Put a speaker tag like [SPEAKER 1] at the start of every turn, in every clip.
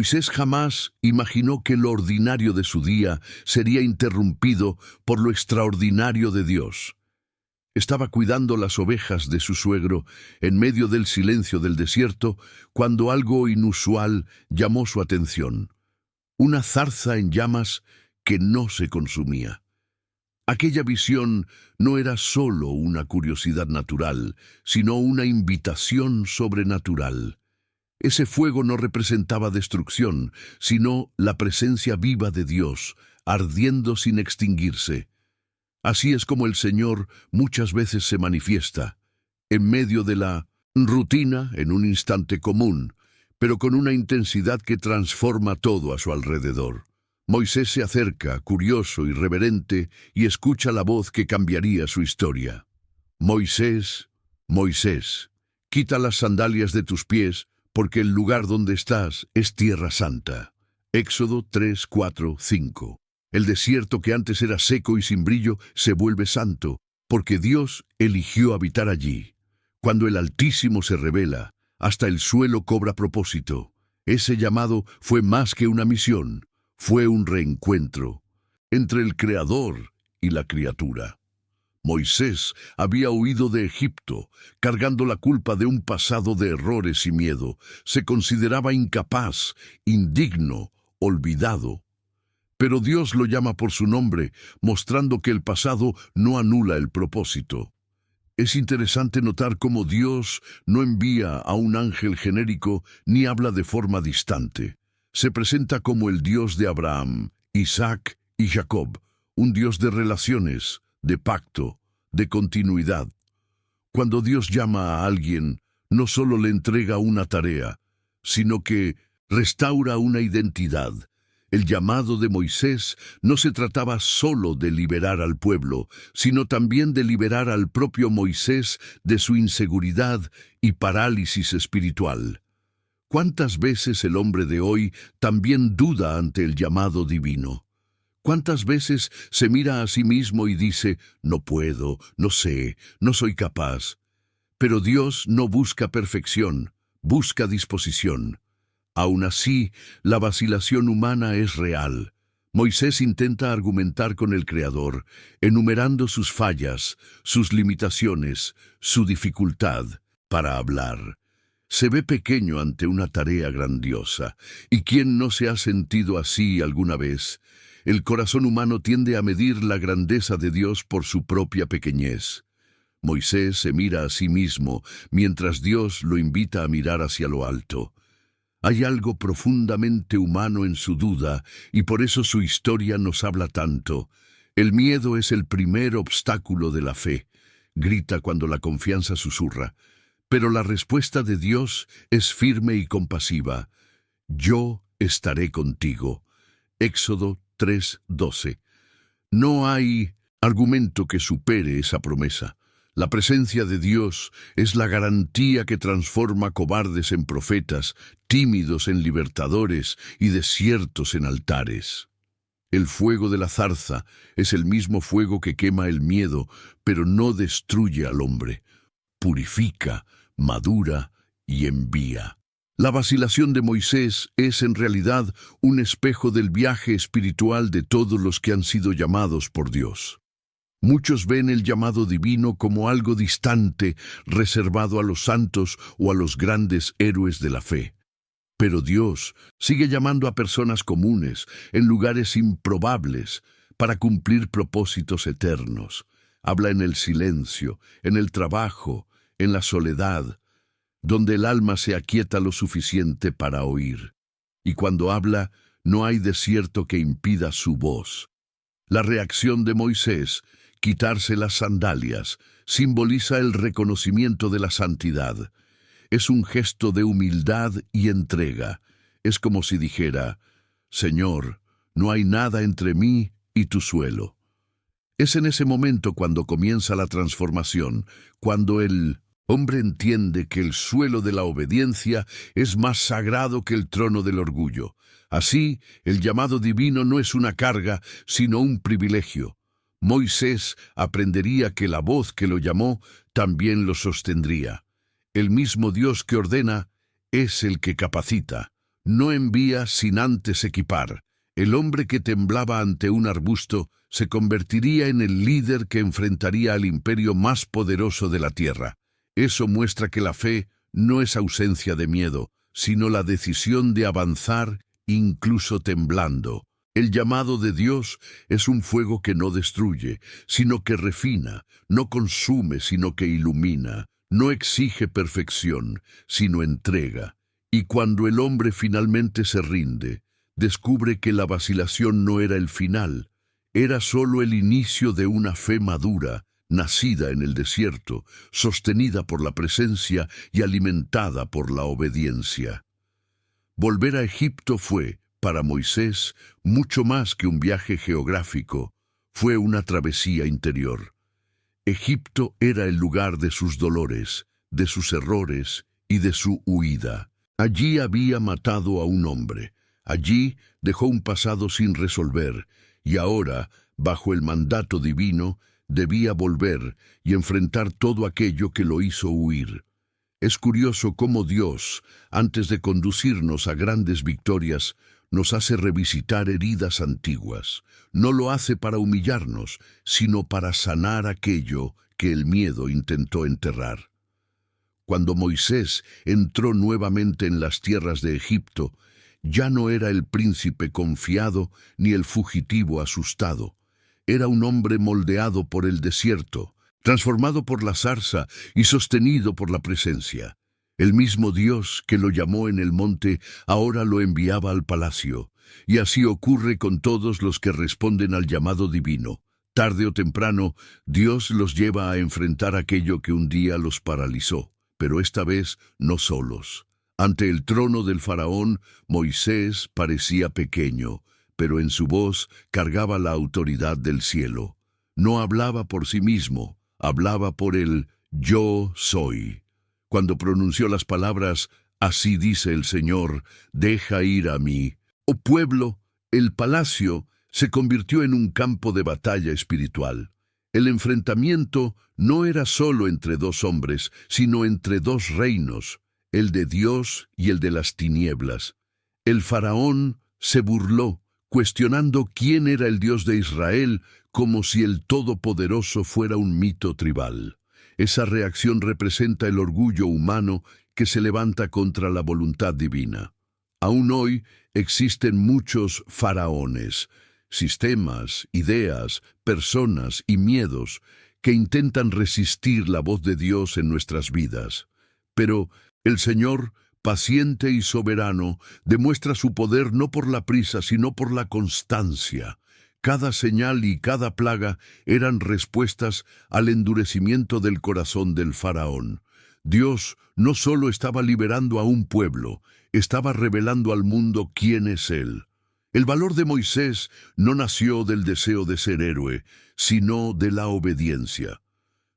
[SPEAKER 1] Moisés jamás imaginó que lo ordinario de su día sería interrumpido por lo extraordinario de Dios. Estaba cuidando las ovejas de su suegro en medio del silencio del desierto cuando algo inusual llamó su atención. Una zarza en llamas que no se consumía. Aquella visión no era solo una curiosidad natural, sino una invitación sobrenatural. Ese fuego no representaba destrucción, sino la presencia viva de Dios, ardiendo sin extinguirse. Así es como el Señor muchas veces se manifiesta, en medio de la rutina, en un instante común, pero con una intensidad que transforma todo a su alrededor. Moisés se acerca, curioso y reverente, y escucha la voz que cambiaría su historia. Moisés, Moisés, quita las sandalias de tus pies, porque el lugar donde estás es tierra santa. Éxodo 3, 4, 5. El desierto que antes era seco y sin brillo se vuelve santo, porque Dios eligió habitar allí. Cuando el Altísimo se revela, hasta el suelo cobra propósito. Ese llamado fue más que una misión, fue un reencuentro entre el Creador y la criatura. Moisés había huido de Egipto, cargando la culpa de un pasado de errores y miedo. Se consideraba incapaz, indigno, olvidado. Pero Dios lo llama por su nombre, mostrando que el pasado no anula el propósito. Es interesante notar cómo Dios no envía a un ángel genérico ni habla de forma distante. Se presenta como el Dios de Abraham, Isaac y Jacob, un Dios de relaciones, de pacto, de continuidad. Cuando Dios llama a alguien, no solo le entrega una tarea, sino que restaura una identidad. El llamado de Moisés no se trataba solo de liberar al pueblo, sino también de liberar al propio Moisés de su inseguridad y parálisis espiritual. ¿Cuántas veces el hombre de hoy también duda ante el llamado divino? ¿Cuántas veces se mira a sí mismo y dice, no puedo, no sé, no soy capaz? Pero Dios no busca perfección, busca disposición. Aún así, la vacilación humana es real. Moisés intenta argumentar con el Creador, enumerando sus fallas, sus limitaciones, su dificultad para hablar. Se ve pequeño ante una tarea grandiosa. ¿Y quién no se ha sentido así alguna vez? El corazón humano tiende a medir la grandeza de Dios por su propia pequeñez. Moisés se mira a sí mismo, mientras Dios lo invita a mirar hacia lo alto. Hay algo profundamente humano en su duda, y por eso su historia nos habla tanto. El miedo es el primer obstáculo de la fe. Grita cuando la confianza susurra. Pero la respuesta de Dios es firme y compasiva. Yo estaré contigo. Éxodo 3:12. No hay argumento que supere esa promesa. La presencia de Dios es la garantía que transforma cobardes en profetas, tímidos en libertadores y desiertos en altares. El fuego de la zarza es el mismo fuego que quema el miedo, pero no destruye al hombre. Purifica, madura y envía. La vacilación de Moisés es en realidad un espejo del viaje espiritual de todos los que han sido llamados por Dios. Muchos ven el llamado divino como algo distante, reservado a los santos o a los grandes héroes de la fe. Pero Dios sigue llamando a personas comunes, en lugares improbables, para cumplir propósitos eternos. Habla en el silencio, en el trabajo, en la soledad, donde el alma se aquieta lo suficiente para oír. Y cuando habla, no hay desierto que impida su voz. La reacción de Moisés, quitarse las sandalias, simboliza el reconocimiento de la santidad. Es un gesto de humildad y entrega. Es como si dijera, Señor, no hay nada entre mí y tu suelo. Es en ese momento cuando comienza la transformación, cuando el hombre entiende que el suelo de la obediencia es más sagrado que el trono del orgullo. Así, el llamado divino no es una carga, sino un privilegio. Moisés aprendería que la voz que lo llamó también lo sostendría. El mismo Dios que ordena es el que capacita, no envía sin antes equipar. El hombre que temblaba ante un arbusto se convertiría en el líder que enfrentaría al imperio más poderoso de la tierra. Eso muestra que la fe no es ausencia de miedo, sino la decisión de avanzar incluso temblando. El llamado de Dios es un fuego que no destruye, sino que refina, no consume, sino que ilumina, no exige perfección, sino entrega. Y cuando el hombre finalmente se rinde, descubre que la vacilación no era el final, era solo el inicio de una fe madura, nacida en el desierto, sostenida por la presencia y alimentada por la obediencia. Volver a Egipto fue, para Moisés, mucho más que un viaje geográfico, fue una travesía interior. Egipto era el lugar de sus dolores, de sus errores y de su huida. Allí había matado a un hombre, allí dejó un pasado sin resolver, y ahora, bajo el mandato divino, debía volver y enfrentar todo aquello que lo hizo huir. Es curioso cómo Dios, antes de conducirnos a grandes victorias, nos hace revisitar heridas antiguas. No lo hace para humillarnos, sino para sanar aquello que el miedo intentó enterrar. Cuando Moisés entró nuevamente en las tierras de Egipto, ya no era el príncipe confiado ni el fugitivo asustado. Era un hombre moldeado por el desierto, transformado por la zarza y sostenido por la presencia. El mismo Dios que lo llamó en el monte ahora lo enviaba al palacio, y así ocurre con todos los que responden al llamado divino. Tarde o temprano, Dios los lleva a enfrentar aquello que un día los paralizó, pero esta vez no solos. Ante el trono del faraón, Moisés parecía pequeño, pero en su voz cargaba la autoridad del cielo. No hablaba por sí mismo, hablaba por el yo soy. Cuando pronunció las palabras, así dice el Señor, deja ir a mí. Oh pueblo, el palacio se convirtió en un campo de batalla espiritual. El enfrentamiento no era solo entre dos hombres, sino entre dos reinos, el de Dios y el de las tinieblas. El faraón se burló, cuestionando quién era el Dios de Israel, como si el Todopoderoso fuera un mito tribal. Esa reacción representa el orgullo humano que se levanta contra la voluntad divina. Aún hoy existen muchos faraones, sistemas, ideas, personas y miedos que intentan resistir la voz de Dios en nuestras vidas. Pero el Señor, paciente y soberano, demuestra su poder no por la prisa, sino por la constancia. Cada señal y cada plaga eran respuestas al endurecimiento del corazón del faraón. Dios no solo estaba liberando a un pueblo, estaba revelando al mundo quién es Él. El valor de Moisés no nació del deseo de ser héroe, sino de la obediencia.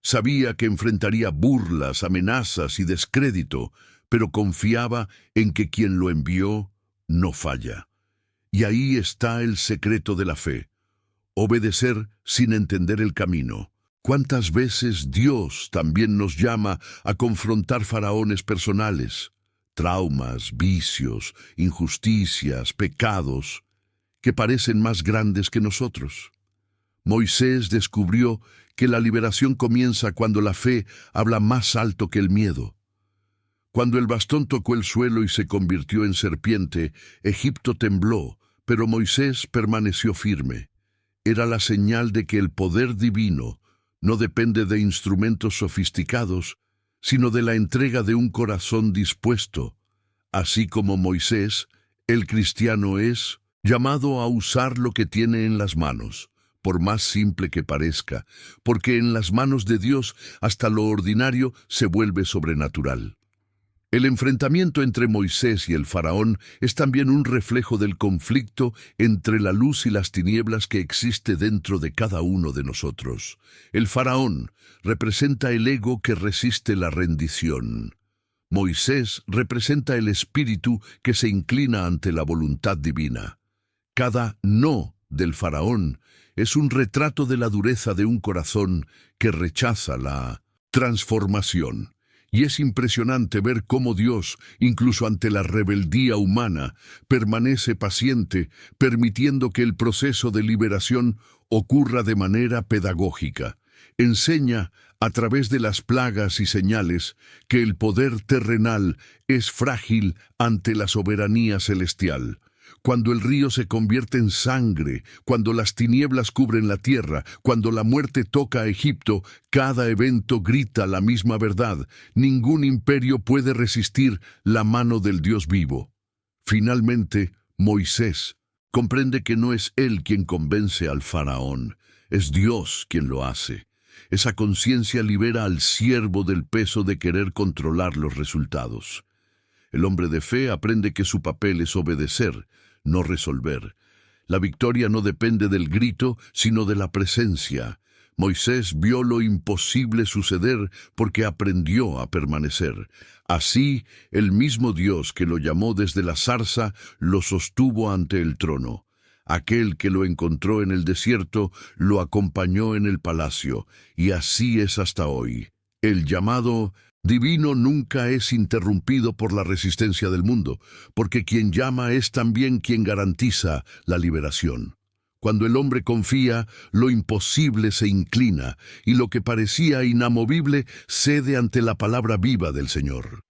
[SPEAKER 1] Sabía que enfrentaría burlas, amenazas y descrédito, pero confiaba en que quien lo envió no falla. Y ahí está el secreto de la fe. Obedecer sin entender el camino. ¿Cuántas veces Dios también nos llama a confrontar faraones personales? Traumas, vicios, injusticias, pecados, que parecen más grandes que nosotros. Moisés descubrió que la liberación comienza cuando la fe habla más alto que el miedo. Cuando el bastón tocó el suelo y se convirtió en serpiente, Egipto tembló, pero Moisés permaneció firme. Era la señal de que el poder divino no depende de instrumentos sofisticados, sino de la entrega de un corazón dispuesto. Así como Moisés, el cristiano es llamado a usar lo que tiene en las manos, por más simple que parezca, porque en las manos de Dios hasta lo ordinario se vuelve sobrenatural. El enfrentamiento entre Moisés y el faraón es también un reflejo del conflicto entre la luz y las tinieblas que existe dentro de cada uno de nosotros. El faraón representa el ego que resiste la rendición. Moisés representa el espíritu que se inclina ante la voluntad divina. Cada no del faraón es un retrato de la dureza de un corazón que rechaza la transformación. Y es impresionante ver cómo Dios, incluso ante la rebeldía humana, permanece paciente, permitiendo que el proceso de liberación ocurra de manera pedagógica. Enseña, a través de las plagas y señales, que el poder terrenal es frágil ante la soberanía celestial. Cuando el río se convierte en sangre, cuando las tinieblas cubren la tierra, cuando la muerte toca a Egipto, cada evento grita la misma verdad. Ningún imperio puede resistir la mano del Dios vivo. Finalmente, Moisés comprende que no es él quien convence al faraón, es Dios quien lo hace. Esa conciencia libera al siervo del peso de querer controlar los resultados. El hombre de fe aprende que su papel es obedecer, no resolver. La victoria no depende del grito, sino de la presencia. Moisés vio lo imposible suceder porque aprendió a permanecer. Así, el mismo Dios que lo llamó desde la zarza lo sostuvo ante el trono. Aquel que lo encontró en el desierto lo acompañó en el palacio, y así es hasta hoy. El llamado divino nunca es interrumpido por la resistencia del mundo, porque quien llama es también quien garantiza la liberación. Cuando el hombre confía, lo imposible se inclina, y lo que parecía inamovible cede ante la palabra viva del Señor.